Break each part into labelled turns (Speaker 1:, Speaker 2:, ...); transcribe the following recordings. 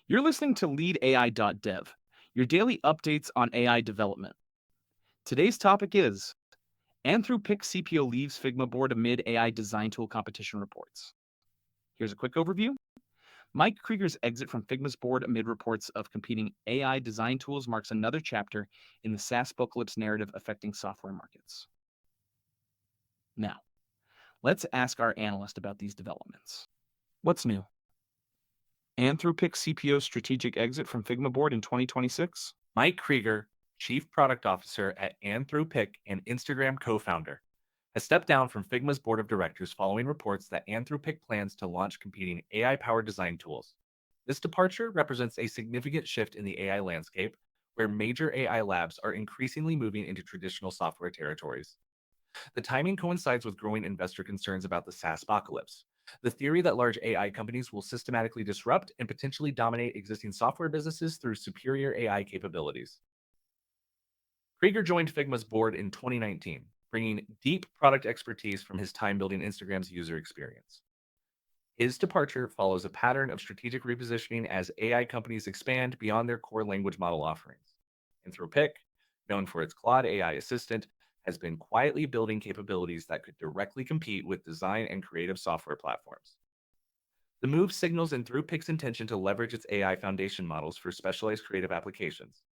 Speaker 1: You're listening to leadai.dev, your daily updates on AI development. Today's topic is Anthropic CPO leaves Figma board amid AI design tool competition reports. Here's a quick overview. Mike Krieger's exit from Figma's board amid reports of competing AI design tools marks another chapter in the SaaSpocalypse narrative affecting software markets. Now, let's ask our analyst about these developments. What's new? Anthropic CPO strategic exit from Figma board in 2026?
Speaker 2: Mike Krieger, Chief Product Officer at Anthropic and Instagram co-founder, has stepped down from Figma's board of directors following reports that Anthropic plans to launch competing AI-powered design tools. This departure represents a significant shift in the AI landscape, where major AI labs are increasingly moving into traditional software territories. The timing coincides with growing investor concerns about the SaaSpocalypse, the theory that large AI companies will systematically disrupt and potentially dominate existing software businesses through superior AI capabilities. Krieger joined Figma's board in 2019, bringing deep product expertise from his time building Instagram's user experience. His departure follows a pattern of strategic repositioning as AI companies expand beyond their core language model offerings. Anthropic, known for its Claude AI assistant, has been quietly building capabilities that could directly compete with design and creative software platforms. The move signals Anthropic's intention to leverage its AI foundation models for specialized creative applications,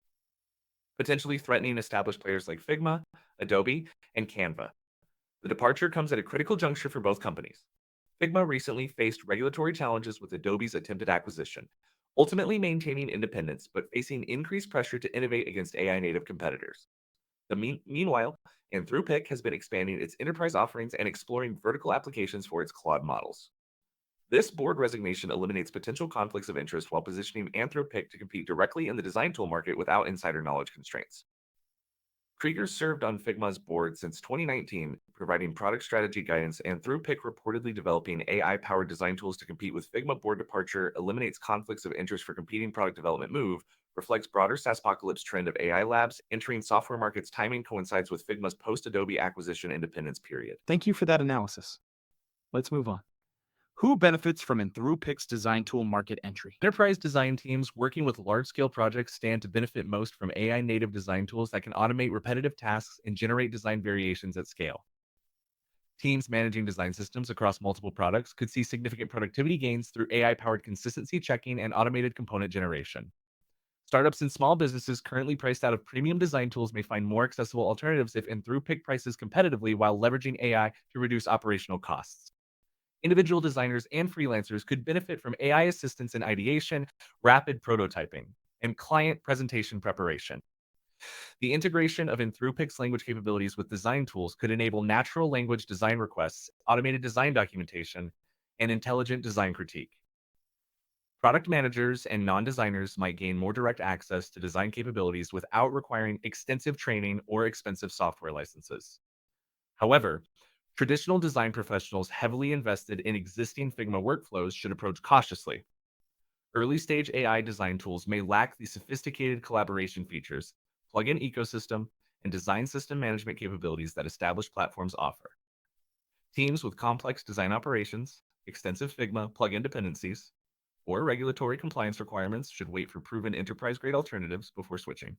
Speaker 2: potentially threatening established players like Figma, Adobe, and Canva. The departure comes at a critical juncture for both companies. Figma recently faced regulatory challenges with Adobe's attempted acquisition, ultimately maintaining independence but facing increased pressure to innovate against AI native competitors. Meanwhile, Anthropic has been expanding its enterprise offerings and exploring vertical applications for its Claude models. This board resignation eliminates potential conflicts of interest while positioning Anthropic to compete directly in the design tool market without insider knowledge constraints. Krieger served on Figma's board since 2019, providing product strategy guidance, and Anthropic reportedly developing AI-powered design tools to compete with Figma. Board departure eliminates conflicts of interest for competing product development move, reflects broader SaaSpocalypse trend of AI labs entering software markets. Timing coincides with Figma's post-Adobe acquisition independence period.
Speaker 1: Thank you for that analysis. Let's move on. Who benefits from Anthropic's design tool market entry?
Speaker 2: Enterprise design teams working with large-scale projects stand to benefit most from AI-native design tools that can automate repetitive tasks and generate design variations at scale. Teams managing design systems across multiple products could see significant productivity gains through AI-powered consistency checking and automated component generation. Startups and small businesses currently priced out of premium design tools may find more accessible alternatives if Anthropic prices competitively while leveraging AI to reduce operational costs. Individual designers and freelancers could benefit from AI assistance in ideation, rapid prototyping, and client presentation preparation. The integration of Anthropic's language capabilities with design tools could enable natural language design requests, automated design documentation, and intelligent design critique. Product managers and non-designers might gain more direct access to design capabilities without requiring extensive training or expensive software licenses. However, traditional design professionals heavily invested in existing Figma workflows should approach cautiously. Early-stage AI design tools may lack the sophisticated collaboration features, plugin ecosystem, and design system management capabilities that established platforms offer. Teams with complex design operations, extensive Figma plugin dependencies, or regulatory compliance requirements should wait for proven enterprise-grade alternatives before switching.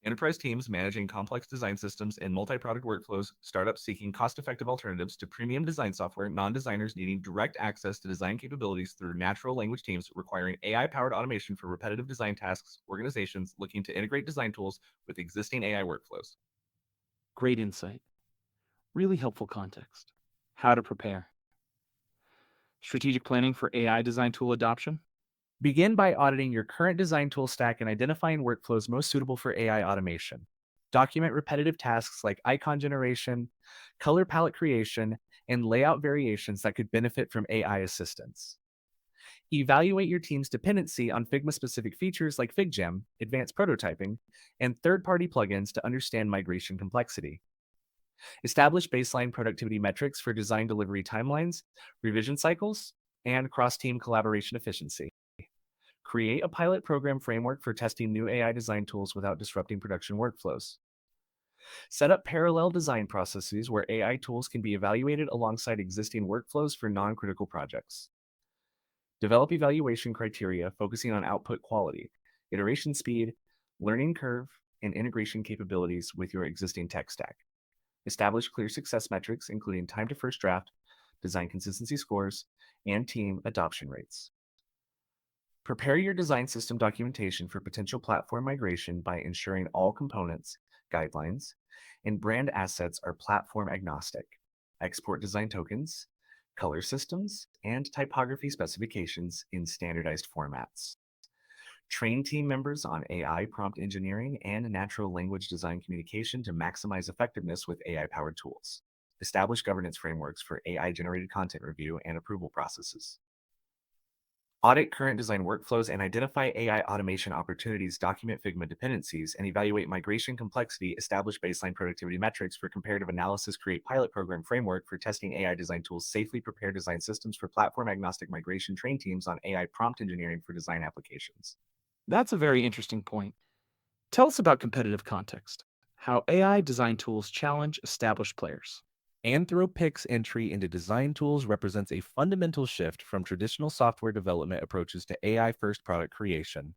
Speaker 2: Enterprise teams managing complex design systems and multi-product workflows, startups seeking cost-effective alternatives to premium design software, non-designers needing direct access to design capabilities through natural language teams requiring AI-powered automation for repetitive design tasks, organizations looking to integrate design tools with existing AI workflows.
Speaker 1: Great insight. Really helpful context. How to prepare. Strategic planning for AI design tool adoption.
Speaker 2: Begin by auditing your current design tool stack and identifying workflows most suitable for AI automation. Document repetitive tasks like icon generation, color palette creation, and layout variations that could benefit from AI assistance. Evaluate your team's dependency on Figma-specific features like FigJam, advanced prototyping, and third-party plugins to understand migration complexity. Establish baseline productivity metrics for design delivery timelines, revision cycles, and cross-team collaboration efficiency. Create a pilot program framework for testing new AI design tools without disrupting production workflows. Set up parallel design processes where AI tools can be evaluated alongside existing workflows for non-critical projects. Develop evaluation criteria focusing on output quality, iteration speed, learning curve, and integration capabilities with your existing tech stack. Establish clear success metrics, including time to first draft, design consistency scores, and team adoption rates. Prepare your design system documentation for potential platform migration by ensuring all components, guidelines, and brand assets are platform agnostic. Export design tokens, color systems, and typography specifications in standardized formats. Train team members on AI prompt engineering and natural language design communication to maximize effectiveness with AI powered tools. Establish governance frameworks for AI generated content review and approval processes. Audit current design workflows and identify AI automation opportunities, document Figma dependencies, and evaluate migration complexity, establish baseline productivity metrics for comparative analysis, create pilot program framework for testing AI design tools, safely prepare design systems for platform agnostic migration, train teams on AI prompt engineering for design applications.
Speaker 1: That's a very interesting point. Tell us about competitive context, how AI design tools challenge established players.
Speaker 2: Anthropic's entry into design tools represents a fundamental shift from traditional software development approaches to AI first product creation.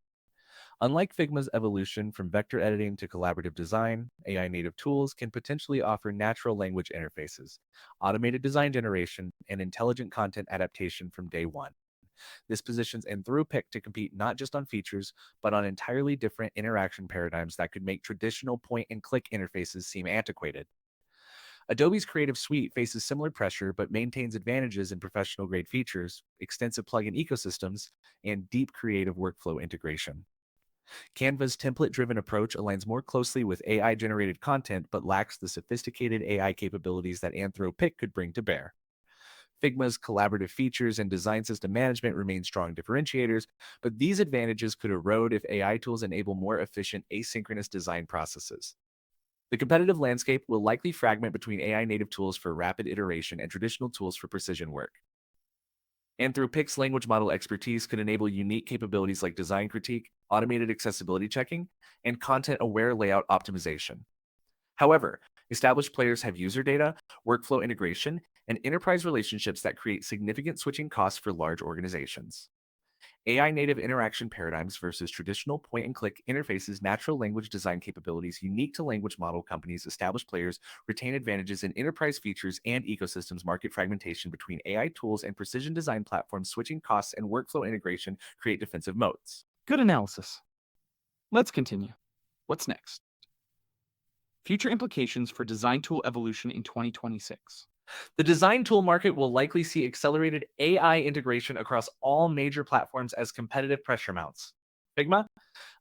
Speaker 2: Unlike Figma's evolution from vector editing to collaborative design, AI native tools can potentially offer natural language interfaces, automated design generation, and intelligent content adaptation from day one. This positions Anthropic to compete not just on features, but on entirely different interaction paradigms that could make traditional point and click interfaces seem antiquated. Adobe's Creative Suite faces similar pressure but maintains advantages in professional grade features, extensive plugin ecosystems, and deep creative workflow integration. Canva's template driven approach aligns more closely with AI generated content but lacks the sophisticated AI capabilities that Anthropic could bring to bear. Figma's collaborative features and design system management remain strong differentiators, but these advantages could erode if AI tools enable more efficient asynchronous design processes. The competitive landscape will likely fragment between AI native tools for rapid iteration and traditional tools for precision work. Anthropic's language model expertise could enable unique capabilities like design critique, automated accessibility checking, and content aware layout optimization. However, established players have user data, workflow integration, and enterprise relationships that create significant switching costs for large organizations. AI native interaction paradigms versus traditional point and click interfaces, natural language design capabilities unique to language model companies, established players retain advantages in enterprise features and ecosystems, market fragmentation between AI tools and precision design platforms, switching costs and workflow integration create defensive moats.
Speaker 1: Good analysis. Let's continue. What's next? Future implications for design tool evolution in 2026.
Speaker 2: The design tool market will likely see accelerated AI integration across all major platforms as competitive pressure mounts. Figma,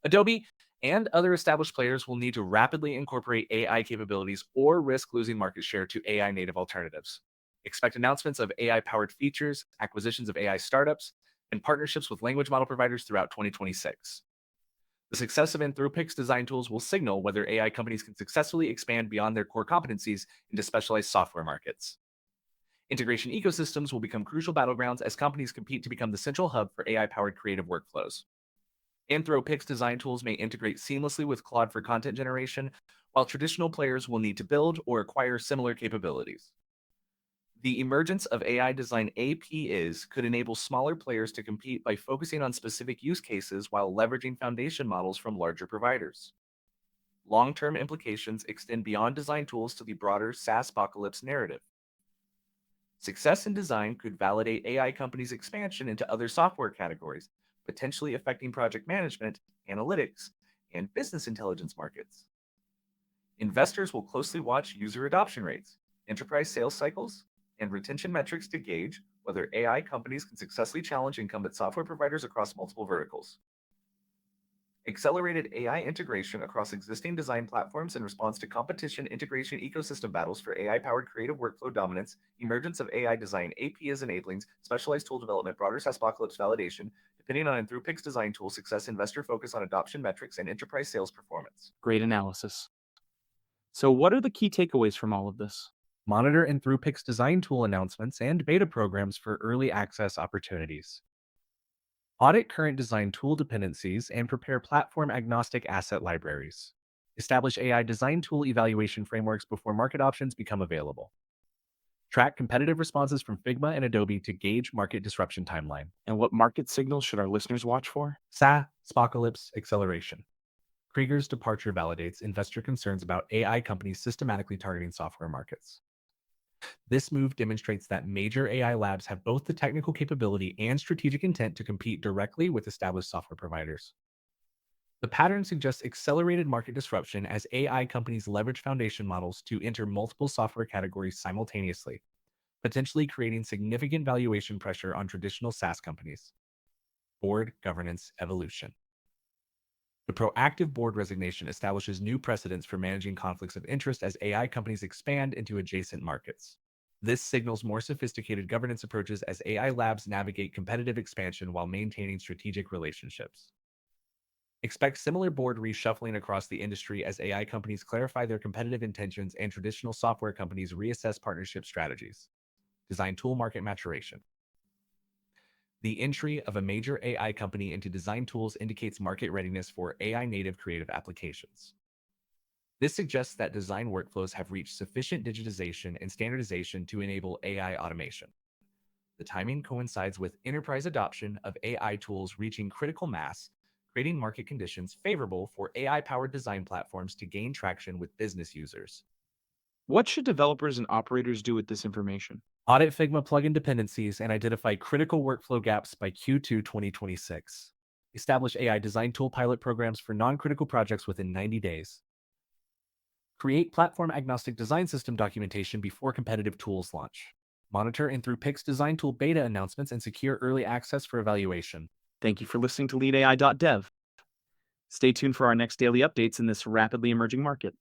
Speaker 2: Adobe, and other established players will need to rapidly incorporate AI capabilities or risk losing market share to AI native alternatives. Expect announcements of AI powered features, acquisitions of AI startups, and partnerships with language model providers throughout 2026. The success of Anthropic's design tools will signal whether AI companies can successfully expand beyond their core competencies into specialized software markets. Integration ecosystems will become crucial battlegrounds as companies compete to become the central hub for AI-powered creative workflows. Anthropic's design tools may integrate seamlessly with Claude for content generation, while traditional players will need to build or acquire similar capabilities. The emergence of AI design APIs could enable smaller players to compete by focusing on specific use cases while leveraging foundation models from larger providers. Long-term implications extend beyond design tools to the broader SaaSpocalypse narrative. Success in design could validate AI companies' expansion into other software categories, potentially affecting project management, analytics, and business intelligence markets. Investors will closely watch user adoption rates, enterprise sales cycles, and retention metrics to gauge whether AI companies can successfully challenge incumbent software providers across multiple verticals. Accelerated AI integration across existing design platforms in response to competition integration ecosystem battles for AI-powered creative workflow dominance, emergence of AI design APIs enabling specialized tool development, broader SaaSpocalypse validation, depending on Anthropic's design tool success, investor focus on adoption metrics, and enterprise sales performance.
Speaker 1: Great analysis. So, what are the key takeaways from all of this?
Speaker 2: Monitor Anthropic's design tool announcements and beta programs for early access opportunities. Audit current design tool dependencies and prepare platform-agnostic asset libraries. Establish AI design tool evaluation frameworks before market options become available. Track competitive responses from Figma and Adobe to gauge market disruption timeline.
Speaker 1: And what market signals should our listeners watch for?
Speaker 2: SaaSpocalypse acceleration. Krieger's departure validates investor concerns about AI companies systematically targeting software markets. This move demonstrates that major AI labs have both the technical capability and strategic intent to compete directly with established software providers. The pattern suggests accelerated market disruption as AI companies leverage foundation models to enter multiple software categories simultaneously, potentially creating significant valuation pressure on traditional SaaS companies. Board governance evolution. The proactive board resignation establishes new precedents for managing conflicts of interest as AI companies expand into adjacent markets. This signals more sophisticated governance approaches as AI labs navigate competitive expansion while maintaining strategic relationships. Expect similar board reshuffling across the industry as AI companies clarify their competitive intentions and traditional software companies reassess partnership strategies. Design tool market maturation. The entry of a major AI company into design tools indicates market readiness for AI-native creative applications. This suggests that design workflows have reached sufficient digitization and standardization to enable AI automation. The timing coincides with enterprise adoption of AI tools reaching critical mass, creating market conditions favorable for AI-powered design platforms to gain traction with business users.
Speaker 1: What should developers and operators do with this information?
Speaker 2: Audit Figma plugin dependencies and identify critical workflow gaps by Q2 2026. Establish AI design tool pilot programs for non-critical projects within 90 days. Create platform-agnostic design system documentation before competitive tools launch. Monitor Anthropic's design tool beta announcements and secure early access for evaluation.
Speaker 1: Thank you for listening to LeadAI.dev. Stay tuned for our next daily updates in this rapidly emerging market.